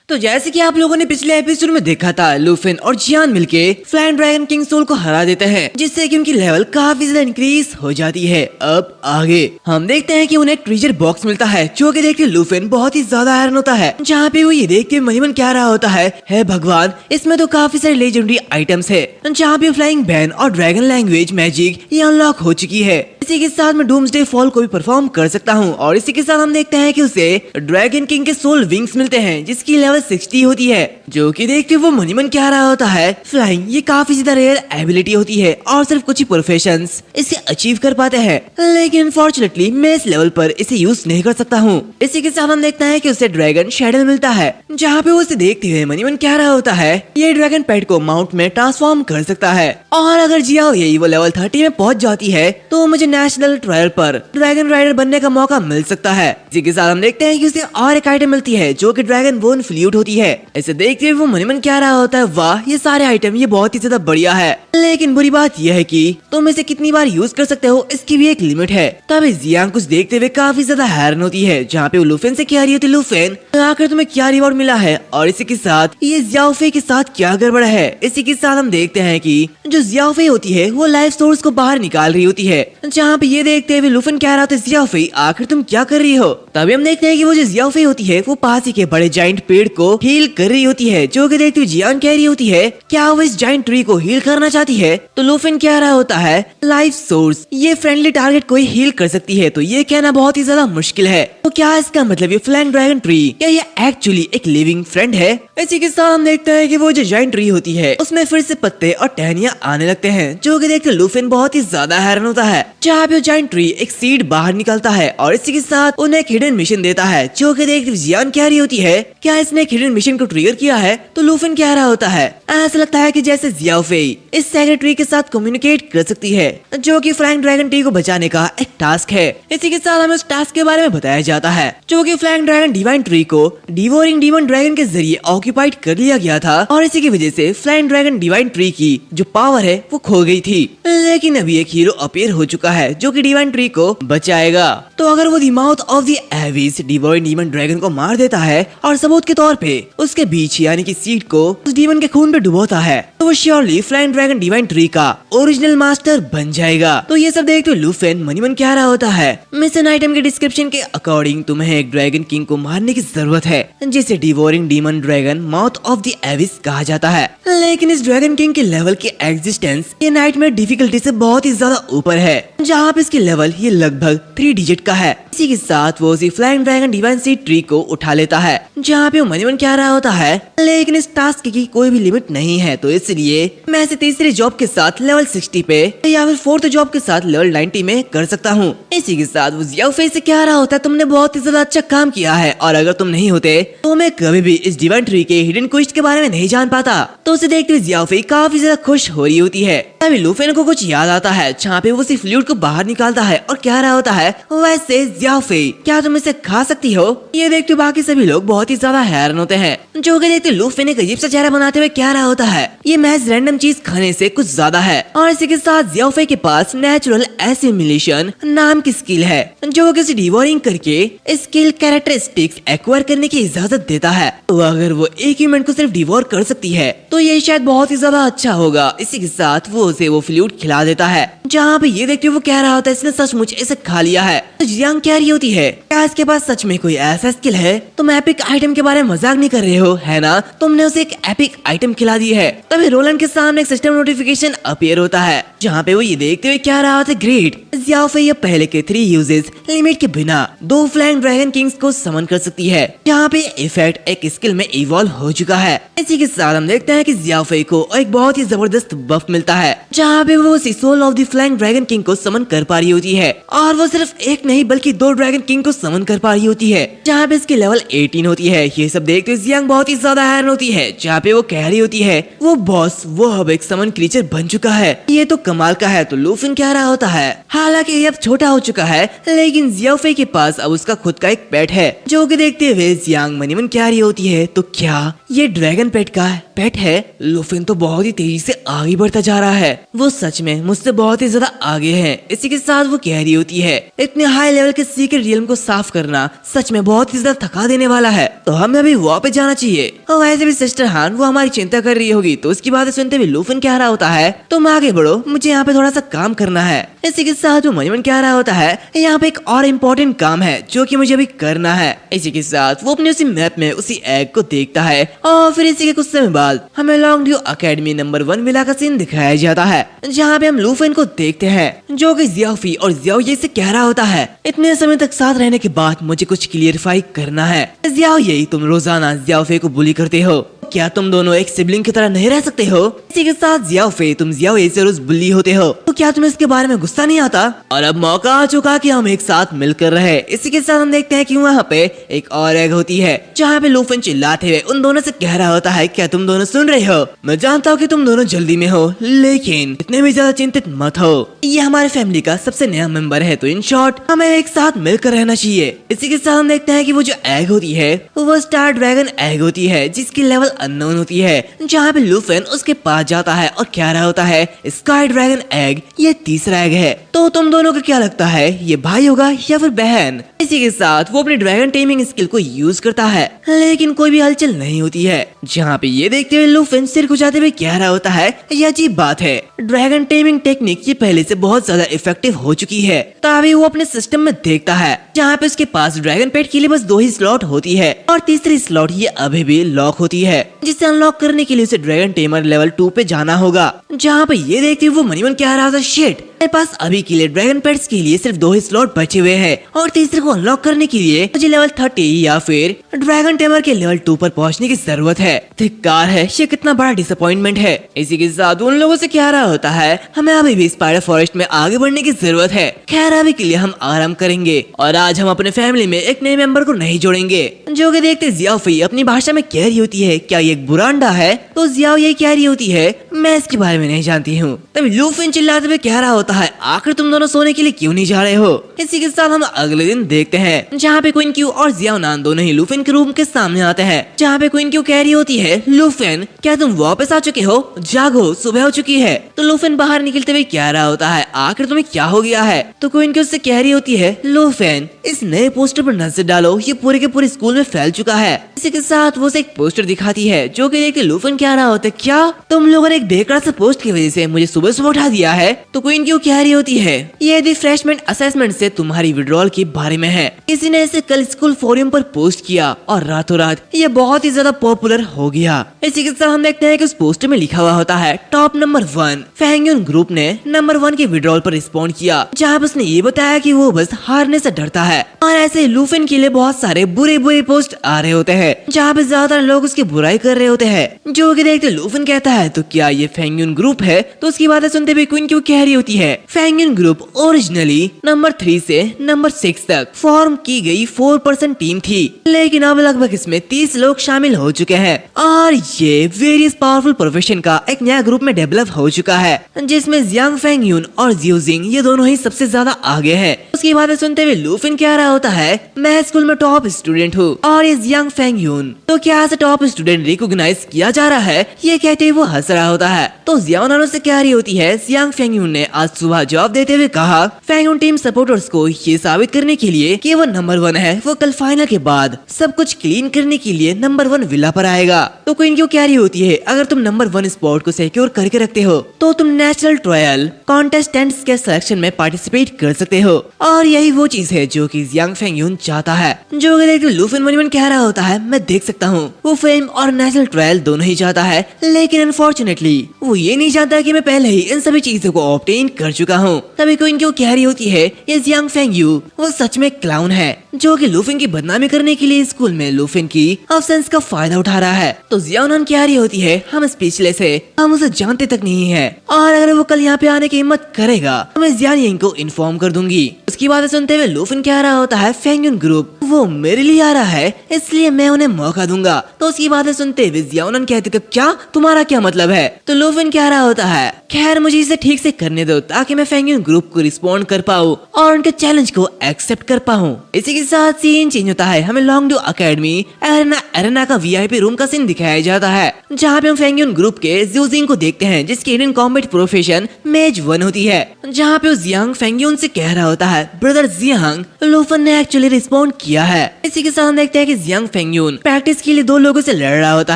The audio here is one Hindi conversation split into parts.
तो जैसे कि आप लोगों ने पिछले एपिसोड में देखा था, लूफिन और जियान मिलके फ्लाइंग ड्रैगन किंग सोल को हरा देते हैं, जिससे कि उनकी लेवल काफी ज्यादा इंक्रीज हो जाती है। अब आगे हम देखते हैं कि उन्हें एक ट्रेजर बॉक्स मिलता है, जो कि देखते लूफिन बहुत ही ज्यादा हैरान होता है, जहाँ पे वो ये देख के मन क्या रहा होता है भगवान, इसमें तो काफी सारे लेजेंडरी आइटम्स है, जहाँ पे फ्लाइंग बैन और ड्रैगन लैंग्वेज मैजिक ये अनलॉक हो चुकी है। इसी के साथ मैं डूम्सडे फॉल को भी परफॉर्म कर सकता हूँ, और इसी के साथ हम देखते हैं कि उसे ड्रैगन किंग के सोल विंग्स मिलते हैं, जिसकी लेवल 60 होती है, जो कि देखते वो मन क्या रहा होता है, फ्लाइंग ये काफी ज्यादा रेयर एबिलिटी होती है और सिर्फ कुछ ही प्रोफेशंस इसे अचीव कर पाते हैं, लेकिन अनफॉर्चुनेटली मैं इस लेवल पर इसे यूज नहीं कर सकता हूँ। इसी के साथ हम देखते हैं कि उसे ड्रैगन शैडल मिलता है, जहाँ पे वो उसे देखते हुए मन क्या रहा होता है, ये ड्रैगन पेट को माउंट में ट्रांसफॉर्म कर सकता है, और अगर जियाओ यही वो लेवल 30 में पहुंच जाती है तो मुझे नेशनल ट्रायल पर ड्रैगन राइडर बनने का मौका मिल सकता है। इसी के साथ हम देखते हैं कि उसे और एक आइटम मिलती है, जो कि ड्रैगन बोन फ्लूट होती है। इसे देखते हुए वो मन क्या रहा होता है, वाह ये सारे आइटम ये बहुत ही ज्यादा बढ़िया है, लेकिन बुरी बात यह है कि तुम इसे कितनी बार यूज कर सकते हो, इसकी भी एक लिमिट है। तभी जियांग कुछ देखते हुए काफी ज्यादा हैरान होती है, जहाँ पे वो लूफिन से कह रही होती, लूफिन आखिर तुम्हें क्या रिवॉर्ड मिला है, और इसी के साथ ये जियाओफे के साथ क्या गड़बड़ है। इसी के साथ हम देखते हैं कि जो जियाओफे होती है वो लाइफ सोर्स को बाहर निकाल रही होती है, जहाँ पे ये देखते हुए लूफिन कह रहा था, जियाओफे आखिर तुम क्या कर रही हो। तभी हम देखते हैं कि वो जो जियाओफे होती है वो पास ही के बड़े जाइंट पेड़ को हील कर रही होती है, जो कि देखते हुए जियान कह रही होती है, क्या वो इस जाइंट ट्री को हील करना चाहती है। तो लूफिन कह रहा होता है, लाइफ सोर्स ये फ्रेंडली टारगेट को ही हील कर सकती है, तो ये कहना बहुत ही ज्यादा मुश्किल है। तो क्या इसका मतलब ये फ्लाइंग ड्रैगन ट्री क्या ये एक्चुअली एक लिविंग फ्रेंड है। इसी के साथ हम देखते हैं कि वो जो जाइंट ट्री होती है उसमें फिर से पत्ते और टहनियां आने लगते हैं, जो कि देखते लूफिन बहुत ही ज्यादा हैरान होता है, जहाँ पे जाइंट ट्री एक सीड बाहर निकलता है और इसी के साथ उन्हें एक हिडन मिशन देता है, जो कि देखते जियान कह रही होती है, क्या इसने एक हिडन मिशन को ट्रिगर किया है। तो लूफिन कह रहा होता है, ऐसा लगता है कि जैसे जियाओफे इस सैक्रेड ट्री के साथ कम्युनिकेट कर सकती है, जो कि फ्लाइंग ड्रैगन ट्री को बचाने का एक टास्क है। इसी के साथ हमें उस टास्क के बारे में बताया जाता है, जो कि फ्लाइंग ड्रैगन डिवाइन ट्री को डिवोरिंग डीमन ड्रैगन के जरिए ऑक्यूपाइड कर लिया गया था, और इसी की वजह से फ्लाइंग ड्रैगन डिवाइन ट्री की जो पावर है वो खो गई थी, लेकिन अभी एक हीरो अपीयर हो चुका है, जो कि डिवाइन ट्री को बचाएगा। तो अगर वो the mouth of the Aves devouring demon dragon को मार देता है और सबूत के तौर पे उसके बीच यानी कि सीड को उस डीमन के खून पे डुबोता है, तो वो surely flying dragon divine tree का ओरिजिनल मास्टर बन जाएगा। तो ये सब देख तो लूफिन मन क्या रहा होता है, मिशन आइटम के डिस्क्रिप्शन के अकॉर्डिंग तुम्हें एक ड्रैगन किंग को मारने की जरूरत है, जिसे devouring demon dragon mouth of the Aves कहा जाता है, लेकिन इस ड्रैगन किंग के लेवल की एग्जिस्टेंस ये नाइटमेयर डिफिकल्टी से बहुत ही ज्यादा ऊपर है, जहाँ पे इसकी लेवल ये लगभग 3 डिजिट का है। इसी के साथ वो उसी flying dragon divine seed tree को उठा लेता है, जहाँ पे वो मन क्या रहा होता है, लेकिन इस टास्क की कोई भी लिमिट नहीं है, तो इसलिए मैं इसे तीसरे जॉब के साथ लेवल 60 पे या फिर फोर्थ जॉब के साथ लेवल 90 में कर सकता हूँ। इसी के साथ वो जियाओफे से क्या रहा होता है, तुमने बहुत ही ज्यादा अच्छा काम किया है, और अगर तुम नहीं होते तो मैं कभी भी इस डिवाइन ट्री के हिडन क्वेस्ट के बारे में नहीं जान पाता। तो उसे देखते हुए जियाओफे काफी ज्यादा खुश हो रही होती है। तभी लूफिन को कुछ याद आता है, जहाँ पे वो उसी फ्लूट को बाहर निकालता है और क्या रहा होता है, वैसे जियाओफे क्या तुम इसे खा सकती हो। ये देखते बाकी सभी लोग बहुत ही ज्यादा हैरान होते हैं, जो कि देखते लूफिन एक अजीब सा चेहरा बनाते हुए क्या रहा होता है, ये महज रैंडम चीज खाने से कुछ ज्यादा है। और इसी के साथ जियाओफे के पास नेचुरल एसिमिलेशन नाम की स्किल है, जो कि उसे डिवोरिंग करके स्किल कैरेक्टरिस्टिक्स एक्वायर करने की इजाजत देता है। तो अगर वो एक ह्यूमन को सिर्फ डिवोर कर सकती है तो ये शायद बहुत ही ज्यादा अच्छा होगा। इसी के साथ वो उसे वो फ्लूट खिला देता है, जहाँ पे ये देखते वो कह रहा होता है, इसने सचमुच इसे खा लिया है। तो जियांग कह रही होती है, क्या इसके पास सच में कोई ऐसा स्किल है। तुम एपिक आइटम के बारे में मजाक नहीं कर रहे हो है ना, तुमने उसे एक एपिक आइटम खिला दी है। तभी रोलैंड के सामने एक सिस्टम नोटिफिकेशन अपीयर होता है, जहाँ पे वो ये देखते हुए क्या रहा होता है, ग्रेट जियाओफे ये पहले के 3 यूजेस लिमिट के बिना 2 फ्लाइंग ड्रैगन किंग्स को समन कर सकती है, जहाँ पे इफेक्ट एक स्किल में इवॉल्व हो चुका है। इसी के साथ हम देखते हैं कि जियाओफे को एक बहुत ही जबरदस्त बफ मिलता है, जहाँ पे वो soul of the flying dragon king को समन कर पा रही होती है, और वो सिर्फ एक नहीं बल्कि 2 ड्रैगन किंग को समन कर पा रही होती है, जहाँ पे इसकी लेवल 18 होती है। ये सब देखते हुए जियांग बहुत ही ज्यादा हैरान होती है, जहाँ पे वो कह रही होती है, वो बॉस वो अब एक समन क्रीचर बन चुका है, ये तो कमाल का है। तो लूफिन कह रहा होता है, हालांकि ये अब छोटा हो चुका है, लेकिन जियाओफे के पास अब उसका खुद का एक पेट है, जो कि देखते हुए जियांग मन कह रही होती है, तो क्या ये ड्रैगन पेट है। लूफिन तो बहुत ही तेजी से आगे बढ़ता जा रहा है, वो सच में मुझसे बहुत ही ही ज्यादा आगे है। इसी के साथ वो कह रही होती है इतने हाई लेवल के सीक्रेट रियल्म को साफ करना सच में बहुत ही ज्यादा थका देने वाला है, तो हमें अभी वापस जाना चाहिए। और वैसे भी सिस्टर हान वो हमारी चिंता कर रही होगी। तो उसकी बातें सुनते हुए लूफन कह रहा होता है तुम आगे बढ़ो, मुझे यहाँ पे थोड़ा सा काम करना है। इसी के साथ वो मनीमन कह रहा होता है यहाँ पे एक और इम्पोर्टेंट काम है जो कि मुझे अभी करना है। इसी के साथ वो अपने उसी मैप में उसी एग को देखता है और फिर इसी के कुछ समय बाद हमें long due academy number 1 villa का सीन दिखाया जाता है, जहाँ पे हम लूफन को देखते हैं जो कि जियाओफी और जियाओ ये से कह रहा होता है इतने समय तक साथ रहने के बाद मुझे कुछ क्लियरिफाई करना है। जियाओ यही तुम रोजाना जियाओफे को बुली करते हो, क्या तुम दोनों एक सिबलिंग की तरह नहीं रह सकते हो? इसी के साथ जियाओफे तुम जियाओ से रोज बुली होते हो, तो क्या तुम्हें इसके बारे में गुस्सा नहीं आता? और अब मौका आ चुका कि हम एक साथ मिलकर रहे। इसी के साथ हम देखते हैं कि वहाँ पे एक और एग होती है जहाँ पे लूफन चिल्लाते हुए उन दोनों से कह रहा होता है क्या तुम दोनों सुन रहे हो? मैं जानता हूँ कि तुम दोनों जल्दी में हो, लेकिन इतने भी ज्यादा चिंतित मत हो, ये हमारे फैमिली का सबसे नया मेंबर है, तो इन शॉर्ट हमें एक साथ मिलकर रहना चाहिए। इसी के साथ हम देखते हैं कि वो जो एग होती है वो स्टार ड्रैगन एग होती है जिसकी लेवल अननोन होती है, जहाँ पे लूफन उसके पास जाता है और कह रहा होता है स्काई ड्रैगन एग ये तीसरा एग है, तो तुम दोनों को क्या लगता है ये भाई होगा या फिर बहन? इसी के साथ वो अपनी ड्रैगन टेमिंग स्किल को यूज करता है लेकिन कोई भी हलचल नहीं होती है, जहाँ पे ये देखते हुए लूफन सिर खुजाते हुए कह रहा होता है ये अजीब बात है, ड्रैगन टेमिंग टेक्निक ये पहले से बहुत ज्यादा इफेक्टिव हो चुकी है। तभी वो अपने सिस्टम में देखता है जहाँ पे उसके पास ड्रैगन पेट के लिए बस 2 ही स्लॉट होती है और तीसरी स्लॉट ये अभी भी लॉक होती है, जिसे अनलॉक करने के लिए उसे ड्रैगन टेमर लेवल 2 पे जाना होगा। जहाँ पे ये देखते हुए वो मनीमन कह रहा था शिट, मेरे पास अभी के लिए ड्रैगन पेट्स के लिए सिर्फ 2 ही स्लॉट बचे हुए हैं और तीसरे को अनलॉक करने के लिए मुझे लेवल 30 या फिर ड्रैगन टेमर के लेवल 2 पर पहुंचने की जरूरत है। धिक्कार है, ये कितना बड़ा डिसअपॉइंटमेंट है। इसी के साथ उन लोगों से कह रहा होता है हमें अभी भी स्पाइडर फॉरेस्ट में आगे बढ़ने की जरूरत है, खैर अभी के लिए हम आराम करेंगे और आज हम अपने फैमिली में एक नए मेंबर को नहीं जोड़ेंगे। जो कि देखते जियाओफी अपनी भाषा में कह रही होती है क्या ये एक बुरा अंडा है? तो जियाओ ये कह रही होती है मैं इसके बारे में नहीं जानती हूँ। तभी लूफिन चिल्लाते हुए कह रहा होता है आखिर तुम दोनों सोने के लिए क्यों नहीं जा रहे हो? इसी के साथ हम अगले दिन देखते हैं जहाँ पे क्वीन क्यू और जियाओ नान दोनों ही लूफिन के रूम के सामने आते हैं, जहाँ पे क्वीन क्यू कह रही होती है लूफिन क्या तुम वापस आ चुके हो? जागो, सुबह हो चुकी है। तो लूफिन बाहर निकलते हुए कह रहा होता है आखिर तुम्हें क्या हो गया है? तो क्वीन क्यू उससे कह रही होती है लूफिन इस नए पोस्टर पर नजर डालो, ये पूरे के पूरे स्कूल में फैल चुका है। इसी के साथ वो एक पोस्टर दिखाती है जो कि देख के लूफिन कह रहा होता है क्या तुम लोगों ने एक बेकार से पोस्ट की वजह से मुझे सुबह सुबह उठा दिया है? तो क्वीन क्यू कह रही होती है ये रिफ्रेशमेंट असेसमेंट से तुम्हारी विड्रॉल के बारे में है, किसी ने इसे कल स्कूल फोरम पर पोस्ट किया और रातों रात ये बहुत ही ज्यादा पॉपुलर हो गया। इसी के साथ हम देखते हैं कि उस पोस्टर में लिखा हुआ होता है टॉप नंबर 1 फैंगयून ग्रुप ने नंबर 1 के विड्रॉल पर रिस्पॉन्ड किया, जहाँ पर उसने ये बताया कि वो बस हारने से डरता है और ऐसे लूफिन के लिए बहुत सारे बुरे बुरे पोस्ट आ रहे होते हैं जहाँ पे ज्यादातर लोग उसकी बुराई कर रहे होते हैं। जो कि देखते लूफिन कहता है तो क्या ये फैंगयून ग्रुप है? तो उसकी बातें सुनते हुए क्वीन क्यों कह रही होती है फैंगयून ग्रुप ओरिजिनली नंबर 3 से नंबर 6 तक फॉर्म की गई 4% टीम थी, लेकिन अब लगभग इसमें 30 लोग शामिल हो चुके हैं और ये वेरियस पावरफुल प्रोफेशन का एक नया ग्रुप में डेवलप हो चुका है, जिसमें जियांग फैंगयून और जियोजिंग ये दोनों ही सबसे ज्यादा आगे हैं। उसकी बातें सुनते हुए लूफिन कह रहा होता है मैं स्कूल में टॉप स्टूडेंट हूँ और ये जियांग फैंगयून तो क्या ऐसे टॉप स्टूडेंट रिकॉग्नाइज किया जा रहा है? ये कहते हुए वो हंस रहा होता है। तो जियाओ नानो से कह रही होती है जियांग फैंगयून ने आज सुबह जवाब देते हुए कहा फैंगयून टीम सपोर्टर्स को ये साबित करने के लिए कि वो नंबर 1 है, वो कल फाइनल के बाद सब कुछ क्लीन करने के लिए नंबर 1 विला पर आएगा। तो क्वीन क्यों कह रही होती है अगर तुम नंबर 1 स्पॉट को सिक्योर करके रखते हो तो तुम नेशनल ट्रायल कॉन्टेस्टेंट्स के सिलेक्शन में पार्टिसिपेट कर सकते हो और यही वो चीज है जो कि जियांग फैंगयून चाहता है। जो कि लूफिन मनीमन कह रहा होता है मैं देख सकता हूँ वो फेम और नेशनल ट्रायल दोनों ही चाहता है, लेकिन अनफॉर्चुनेटली वो ये नहीं जानता कि मैं पहले ही इन सभी चीजों को ऑब्टेन कर चुका हूँ। तभी क्वीन क्यों कह रही होती है ये जियांग फैंगयू वो सच में क्लाउन है जो कि लूफिन की बदनामी करने के लिए स्कूल में लूफिन की अब्सेंस का फायदा उठा रहा है। तो जियाओ नान कह रही होती है हम स्पीचलेस है, हम उसे जानते तक नहीं है और अगर वो कल यहाँ पे आने की हिम्मत करेगा तो मैं जियान यिंग को इन्फॉर्म कर दूंगी। उसकी बातें सुनते हुए लूफिन कह रहा होता है फैंगयून ग्रुप वो मेरे लिए आ रहा है इसलिए मैं उन्हें मौका दूंगा। तो उसकी बातें सुनते हुए जियाओ नान कहते क्या तुम्हारा क्या मतलब है? तो लूफिन कह रहा होता है खैर मुझे इसे ठीक से करने दो ताकि मैं फैंगयून ग्रुप को रिस्पॉन्ड कर पाऊँ और उनके चैलेंज को एक्सेप्ट कर पाऊँ। इसी के साथ सीन चेंज होता है, हमें लॉन्ग ड्यू अकेडमी एरेना का वीआईपी रूम का सीन दिखाया जाता है जहाँ पे हम फेंगयून ग्रुप के ज्यूजिंग को देखते हैं जिसकी हिडन कॉम्बैट प्रोफेशन मेज 1 होती है, जहाँ पे वो जियांग फेंगयून से कह रहा होता है ब्रदर जियांग, लूफन ने एक्चुअली रिस्पॉन्ड किया है। इसी के साथ देखते हैं कि जियांग फेंगयून प्रैक्टिस के लिए 2 लोगों से लड़ रहा होता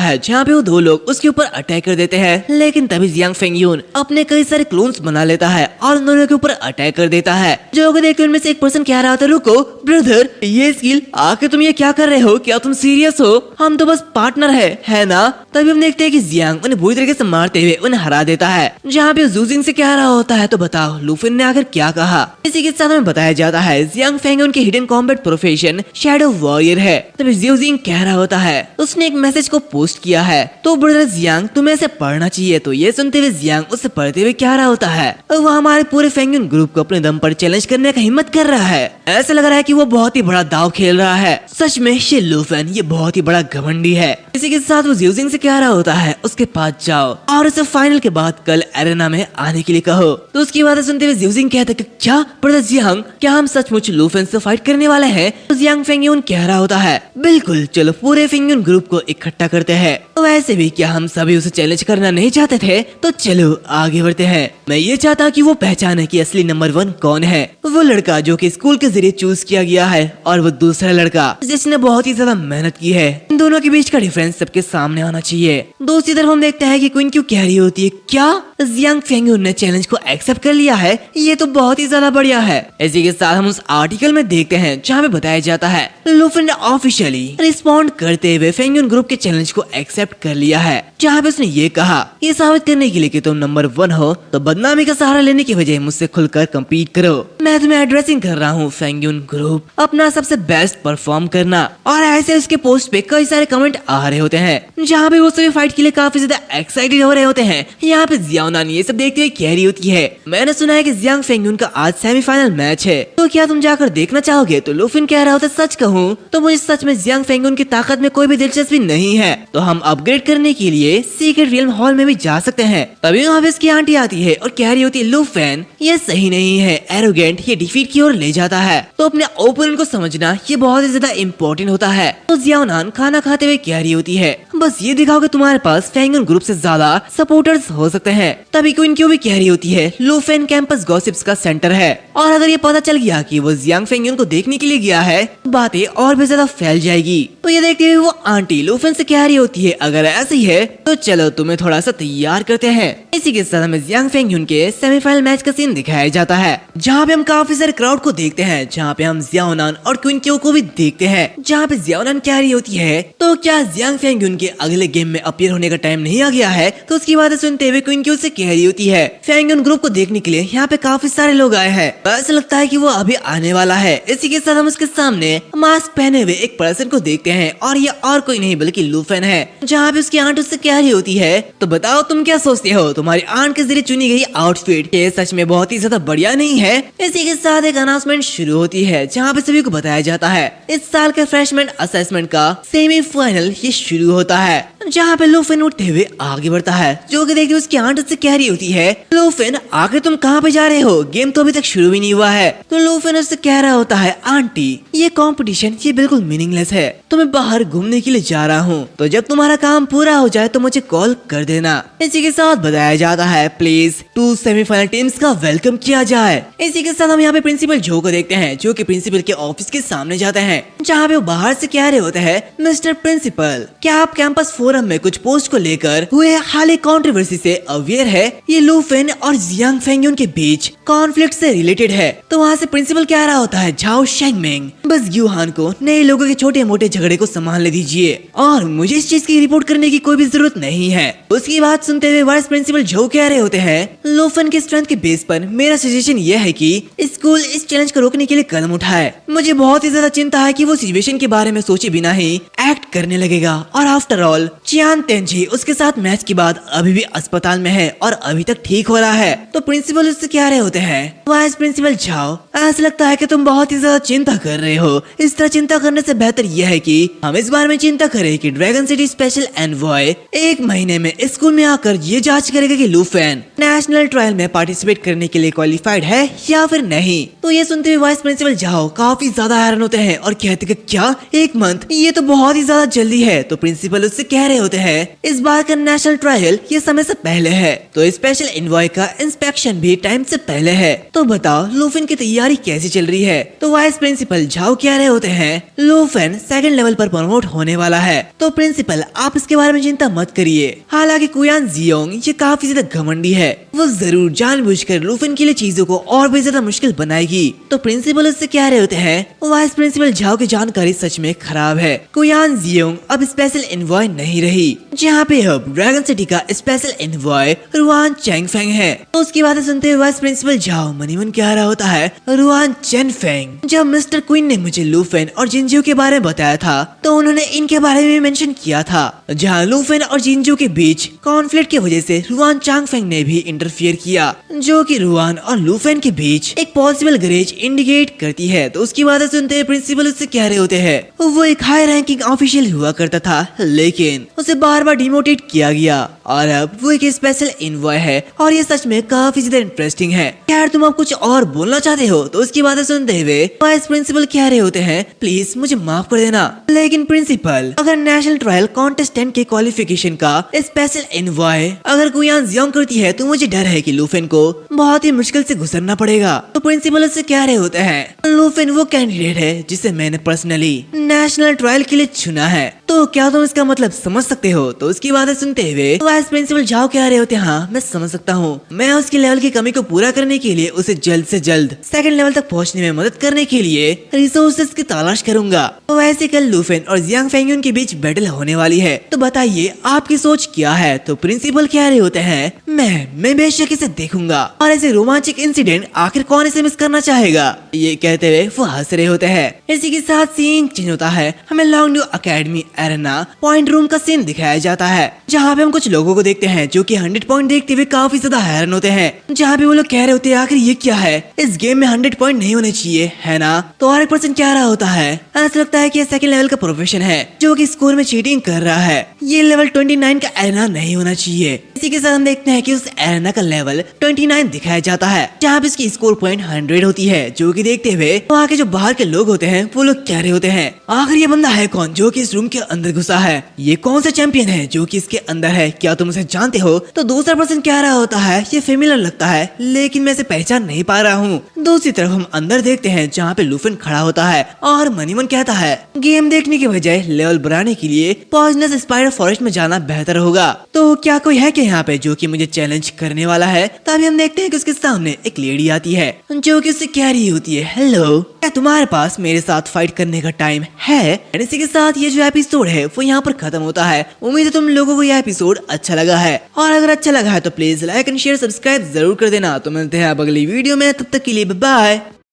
है, जहाँ पे वो 2 लोग उसके ऊपर अटैक कर देते हैं, लेकिन तभी जियांग फेंगयून अपने कई सारे क्लोन्स बना लेता है और उन दोनों के ऊपर अटैक कर देता है। जो को देखकर उनमें से एक पर्सन कह रहा था रुको ब्रदर, ये स्किल आखिर तुम ये क्या कर रहे हो, क्या तुम सीरियस हो, हम तो बस पार्टनर है ना। तभी हम देखते हैं कि जियांग उन्हें बुरी तरीके से मारते हुए उन्हें हरा देता है, जहाँ पे जूजिंग से कह रहा होता है तो बताओ लूफिन ने आखिर क्या कहा। इसी के साथ हमें बताया जाता है जियांग फेंगयून की hidden combat profession shadow warrior है। तभी जूजिंग कह रहा होता है उसने एक मैसेज को पोस्ट किया है, तो ब्रदर जियांग तुम्हें इसे पढ़ना चाहिए। तो ये सुनते हुए जियांग उसे पढ़ते हुए कह रहा होता है वो हमारे पूरे फेंगयून ग्रुप को अपने दम पर चैलेंज करने का हिम्मत कर रहा है, ऐसा लग रहा है कि वो बहुत ही बड़ा दाव खेल रहा है। सच में ये लूफिन ये बहुत ही बड़ा घमंडी है। इसी के साथ वो ज्यूजिंग से कह रहा होता है उसके पास जाओ और उसे फाइनल के बाद कल एरेना में आने के लिए कहो। तो उसकी बातें सुनते हुए ज्यूजिंग कहता है कि क्या ब्रदर जियांग, क्या हम सचमुच लूफिन से फाइट करने वाले हैं। तो जियांग फेंगयून कह रहा होता है बिल्कुल, चलो पूरे फेंगयून ग्रुप को इकट्ठा करते हैं। तो वैसे भी क्या हम सभी उसे चैलेंज करना नहीं चाहते थे, तो चलो आगे बढ़ते हैं। मैं ये चाहता कि वो पहचाने कि असली नंबर 1 कौन है, वो लड़का जो कि स्कूल के जरिए चूज किया गया है और वो दूसरा लड़का जिसने बहुत ही ज्यादा मेहनत की है। इन दोनों के बीच का डिफरेंस सबके सामने आना चाहिए। दूसरी तरफ हम देखते हैं कि क्वीन क्यों कह रही होती है क्या जियांग फेंगयून ने चैलेंज को एक्सेप्ट कर लिया है, ये तो बहुत ही ज्यादा बढ़िया है। इसी के साथ हम उस आर्टिकल में देखते हैं जहाँ पे बताया जाता है लूफिन ने ऑफिशियली रिस्पॉन्ड करते हुए फेंगयून ग्रुप के चैलेंज को एक्सेप्ट कर लिया है, जहाँ पे उसने ये कहा ये साबित करने के लिए कि तुम नंबर 1 हो तो बदनामी का सहारा लेने की बजाय मुझसे खुलकर कम्पीट करो। मैं तुम्हें एड्रेसिंग कर रहा हूँ फेंगयून ग्रुप, अपना सबसे बेस्ट परफॉर्म करना। और ऐसे उसके पोस्ट पे कई सारे कमेंट आ रहे होते हैं, जहाँ पे वो सभी फाइट के लिए काफी ज्यादा एक्साइटेड हो रहे होते हैं। यहाँ पे जियाओनान ये सब देखते हुए कह रही होती है मैंने सुना है कि जियांग फेंगयून का आज सेमीफाइनल मैच है, तो क्या तुम जाकर देखना चाहोगे। तो लूफिन कह रहा होता सच कहूँ तो मुझे सच में जियांग फेंगयून की ताकत में कोई भी दिलचस्पी नहीं है, तो हम अपग्रेड करने के लिए सीक्रेट रियल्म हॉल में भी जा सकते हैं। तभी वहाँ पे उसकी आंटी आती है और कह रही होती है लूफिन ये सही नहीं है, एरोगेंट ये डिफीट की ओर ले जाता है, तो अपने ओपोनेंट को समझना ये बहुत ही ज्यादा इम्पोर्टेंट होता है। तो जियाओनान खाना खाते हुए कह रही होती है बस ये दिखाओ कि तुम्हारे पास फेंगयून ग्रुप से ज्यादा सपोर्टर्स हो सकते हैं। तभी क्वीन क्यों भी कह रही होती है लूफिन कैंपस गॉसिप्स का सेंटर है, और अगर ये पता चल गया कि वो जियांग फेंगयून को देखने के लिए गया है बातें और भी ज्यादा फैल जाएगी। तो ये देखते हुए वो आंटी लूफिन से कह रही होती है अगर ऐसे ही है तो चलो तुम्हें थोड़ा सा तैयार करते हैं। इसी के साथ हमें जियांग फेंगयून के सेमीफाइनल मैच का सीन दिखाया जाता है, जहाँ पे हम काफी सारे क्राउड को देखते हैं, जहाँ पे हम जियाओनान और क्वीन क्यों को भी देखते हैं। जहाँ पे जियाओनान कह रही होती है तो क्या जियांग फेंगयून के अगले गेम में अपीयर होने का टाइम नहीं आ गया है। तो उसकी बातें सुनते हुए क्वीन क्यों से कह रही होती है फेंगयून ग्रुप को देखने के लिए यहाँ पे काफी सारे लोग आए हैं, ऐसा लगता है कि वो अभी आने वाला है। इसी के साथ हम उसके सामने मास्क पहने हुए एक पर्सन को देखते हैं, और ये और कोई नहीं बल्कि लूफिन है। जहाँ पे उसकी आंट उससे कह रही होती है तो बताओ तुम क्या सोचते हो, तुम्हारी आंट के जरिए चुनी गई आउटफिट ये सच में बहुत ही ज्यादा बढ़िया नहीं है। इसी के साथ एक अनाउंसमेंट शुरू होती है, जहाँ पे सभी को बताया जाता है इस साल के फ्रेशमैन असेसमेंट का सेमीफाइनल ये शुरू होता है, जहाँ पे लूफिन उठते हुए आगे बढ़ता है। जो कि देखते उसकी आंट उससे कह रही होती है लूफिन आखिर तुम कहाँ पे जा रहे हो, गेम तो अभी तक शुरू भी नहीं हुआ है। तो लूफिन उससे कह रहा होता है आंटी ये कंपटीशन ये बिल्कुल मीनिंगलेस है, तो मैं बाहर घूमने के लिए जा रहा हूँ, तो जब तुम्हारा काम पूरा हो जाए तो मुझे कॉल कर देना। इसी के साथ बताया जाता है प्लीज 2 सेमीफाइनल टीम्स का वेलकम किया जाए। इसी के साथ हम यहाँ पे प्रिंसिपल जो को देखते हैं, जो कि प्रिंसिपल के ऑफिस के सामने जाते हैं, जहाँ पे वो बाहर से कह रहे होते हैं मिस्टर प्रिंसिपल क्या आप कैंपस फोरम में कुछ पोस्ट को लेकर हुए हाल ही कंट्रोवर्सी से अवेयर है, ये लूफिन और जियांग फेंगयून के बीच कॉन्फ्लिक्ट से रिलेटेड है। तो वहाँ से प्रिंसिपल कह रहा होता है झाओ शेंगमिंग बस यूहान को नए लोगों के छोटे मोटे झगड़े को संभालने दीजिए, और मुझे इस चीज की रिपोर्ट करने की कोई भी जरूरत नहीं है। उसकी बात सुनते हुए वाइस प्रिंसिपल जो कह रहे होते हैं लूफिन के स्ट्रेंथ के बेस पर मेरा सजेशन यह है कि स्कूल इस चैलेंज को रोकने के लिए कदम उठाए। मुझे बहुत ही ज्यादा चिंता है कि वो सिचुएशन के बारे में सोचे बिना ही एक्ट करने लगेगा, और आफ्टर ऑल चियान तेंजी उसके साथ मैच के बाद अभी भी अस्पताल में है और अभी तक ठीक हो रहा है। तो प्रिंसिपल उससे कह रहे होते हैं वाइस प्रिंसिपल झाओ ऐसा लगता है कि तुम बहुत ही ज्यादा चिंता कर रहे हो, इस तरह चिंता करने से बेहतर यह है कि हम इस बारे में चिंता करें कि ड्रैगन सिटी स्पेशल एनवॉय 1 महीने में स्कूल में आकर ये जांच करेगा कि लूफेन नेशनल ट्रायल में पार्टिसिपेट करने के लिए क्वालिफाइड है या फिर नहीं। तो ये सुनते हुए वाइस प्रिंसिपल झाओ काफी ज्यादा हैरान होते हैं और कहते हैं क्या 1 मंथ, ये तो बहुत ही ज्यादा जल्दी है। तो प्रिंसिपल उससे कह रहे होते हैं इस बार का नेशनल ट्रायल ये समय से पहले है, तो स्पेशल एनवॉय का इंस्पेक्शन भी टाइम से पहले है। तो बताओ लूफेन की तैयारी कैसी चल रही है। तो वाइस प्रिंसिपल झाओ कह रहे होते हैं लूफेन 2nd लेवल पर प्रमोट होने वाला है, तो प्रिंसिपल आप इसके बारे में चिंता मत करिए। हालांकि कुयान जियोंग ये काफी ज्यादा घमंडी है, वो जरूर जानबूझकर लूफेन के लिए चीजों को और भी ज्यादा मुश्किल बनाएगी। तो प्रिंसिपल उससे कह रहे होते हैं वाइस प्रिंसिपल झाओ की जानकारी सच में खराब है। कुयान जियोंग अब स्पेशल एनवॉय नहीं रही, जहाँ पे अब ड्रैगन सिटी का स्पेशल एनवॉय रुआन चैंगफेंग है। तो उसकी बातें सुनते हुए वाइस प्रिंसिपल झाओ मनी मन कह रहा होता है रुआन चैंगफेंग, जब मिस्टर क्वीन ने मुझे लूफेन और जिंजू के बारे में बताया था तो उन्होंने इनके बारे में मेंशन किया था, जहाँ लूफेन और जिंजू के बीच कॉन्फ्लिक्ट की वजह से रुआन चैंगफेंग ने भी इंटरफियर किया, जो कि रुआन और लूफेन के बीच एक पॉसिबल ग्रेज इंडिकेट करती है। तो उसकी बातें सुनते हुए प्रिंसिपल उससे कह रहे होते हैं वो एक हाई रैंकिंग ऑफिशियल हुआ करता था, लेकिन उसे बार बार डिमोटेट किया गया और अब वो एक स्पेशल एनवॉय है और ये सच में काफी ज्यादा इंटरेस्टिंग है। यार तुम अब कुछ और बोलना चाहते हो। तो उसकी बातें सुनते हुए वाइस प्रिंसिपल कह रहे होते हैं प्लीज मुझे माफ कर देना, लेकिन प्रिंसिपल अगर नेशनल ट्रायल कॉन्टेस्टेंट के क्वालिफिकेशन का स्पेशल एनवॉय अगर कुयान जियोंग करती है तो मुझे डर है कि लूफेन को बहुत ही मुश्किल से गुजरना पड़ेगा। तो प्रिंसिपल उससे कह रहे होते हैं लूफेन वो कैंडिडेट है जिसे मैंने पर्सनली नेशनल ट्रायल के लिए चुना है, तो क्या तुम इसका मतलब समझ सकते हो। तो उसकी बातें सुनते हुए वाइस प्रिंसिपल झाओ कह रहे होते हैं हाँ मैं समझ सकता हूँ, मैं उसके लेवल की कमी को पूरा करने के लिए उसे जल्द से जल्द 2nd लेवल तक पहुँचने में मदद करने के लिए रिसोर्सेज की तलाश करूंगा। तो वैसे कल लूफेन और जियांग फेंगयुन के बीच बैटल होने वाली है, तो बताइए आपकी सोच क्या है। तो प्रिंसिपल कह रहे होते हैं मैं बेशक इसे देखूंगा और ऐसे रोमांचक इंसिडेंट आखिर कौन इसे मिस करना चाहेगा। ये कहते हुए वो हंस रहे होते हैं। इसी के साथ सीन चेंज होता है, हमें लॉन्गड्यू एकेडमी एरेना पॉइंट रूम का सीन दिखाया जाता है, जहाँ पे हम कुछ लोगों को देखते हैं जो कि 100 पॉइंट देखते हुए काफी ज्यादा हैरान होते हैं, जहाँ पे वो लोग कह रहे होते हैं आखिर ये क्या है, इस गेम में 100 पॉइंट नहीं होने चाहिए है ना। तो हर एक पर्सन कह रहा होता है ऐसा लगता है कि ये 2nd लेवल का प्रोफेशन है जो कि स्कोर में चीटिंग कर रहा है, ये लेवल 29 का एरेना नहीं होना चाहिए। इसी के साथ हम देखते हैं कि उस एरेना का लेवल 29 दिखाया जाता है, जहाँ पे इसकी स्कोर पॉइंट 100 होती है, जो कि देखते हुए वहाँ के जो बाहर के लोग होते हैं वो लोग कह रहे होते हैं आखिर ये बंदा है कौन जो कि इस रूम के अंदर घुसा है, ये कौन सा चैंपियन है जो कि इसके अंदर है, क्या तुम उसे जानते हो। तो दूसरा पर्सन कह रहा होता है ये फेमिलियर लगता है लेकिन मैं इसे पहचान नहीं पा रहा हूँ। दूसरी तरफ हम अंदर देखते हैं जहाँ पे लूफेन खड़ा होता है और मनीमन कहता है गेम देखने के बजाय लेवल बढ़ाने के लिए पॉइजनस स्पाइडर फॉरेस्ट में जाना बेहतर होगा। तो क्या कोई है कि यहाँ पे जो कि मुझे चैलेंज करने वाला है। तभी हम देखते हैं कि उसके सामने एक लेडी आती है जो कि उससे कह रही होती है हेलो क्या तुम्हारे पास मेरे साथ फाइट करने का टाइम है। इसी के साथ ये जो एपिसोड है वो यहाँ पर खत्म होता है। उम्मीद है तुम लोगों को यह एपिसोड अच्छा लगा है, और अगर अच्छा लगा है तो please like and share subscribe जरूर कर देना। तो मिलते हैं अब अगली वीडियो में, तब तक के लिए बाय।